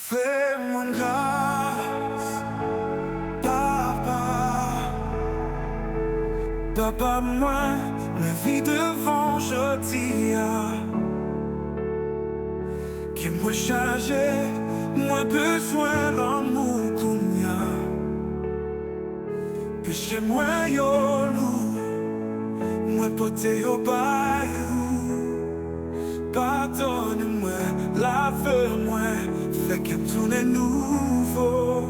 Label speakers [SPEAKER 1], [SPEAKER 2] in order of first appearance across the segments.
[SPEAKER 1] Fais-moi grâce, papa. Papa, moi, la vie devant jeudi qui moi chargé, moi besoin d'amour qu'on y a. Péché moi yo loup, moi poté au bayou. Pardonne-moi, lave-moi, fais que tout est nouveau.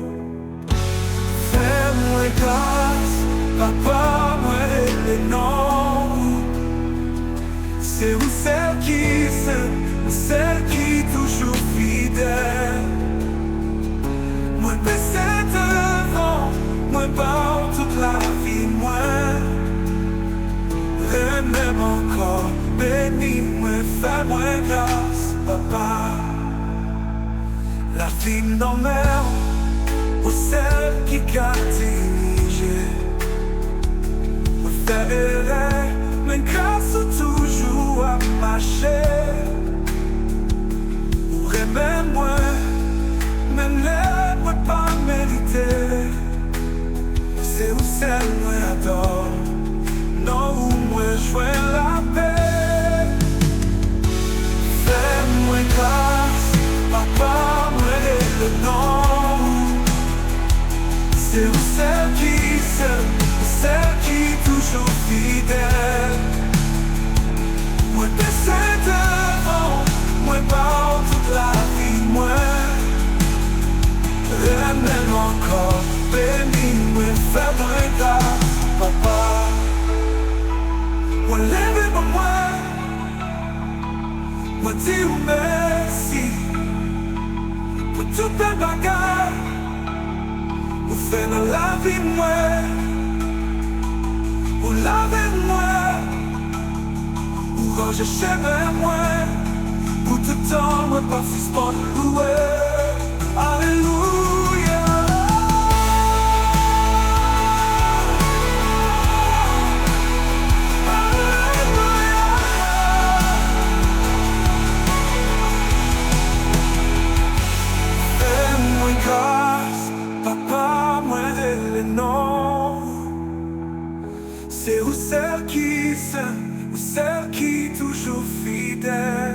[SPEAKER 1] Fais-moi grâce, papa, moi les noms. C'est où celle qui s'aime, celle qui est toujours fidèle. Moi baissé devant, moi parle toute la vie, moi. Et même encore, bénis-moi, fais-moi grâce, papa. La vie normale, ou celle qui dirige. Me faire errer, mais grâce toujours à marcher. Ou même moi, même l'aide-moi pas mériter. C'est où celle moi adore. Non, où moi jouer la paix. Fais-moi grâce, papa, moi le nom. C'est où celle qui s'aime, celle qui est toujours fidèle. Moi baissé devant, moi parle toute la vie, moi. Et même encore, bénis-moi, fais-moi grâce, papa. Moi lève-moi, moi dis merci pour toute la bagarre. Vous faites dans la vie, moi. Vous lavez-moi. Vous rangez chez moi. Pour tout temps, moi pas suspend de louer. Alléluia. Fais-moi grâce, papa, moi les noms. C'est où celle qui s'aime, ou celle qui est toujours fidèle.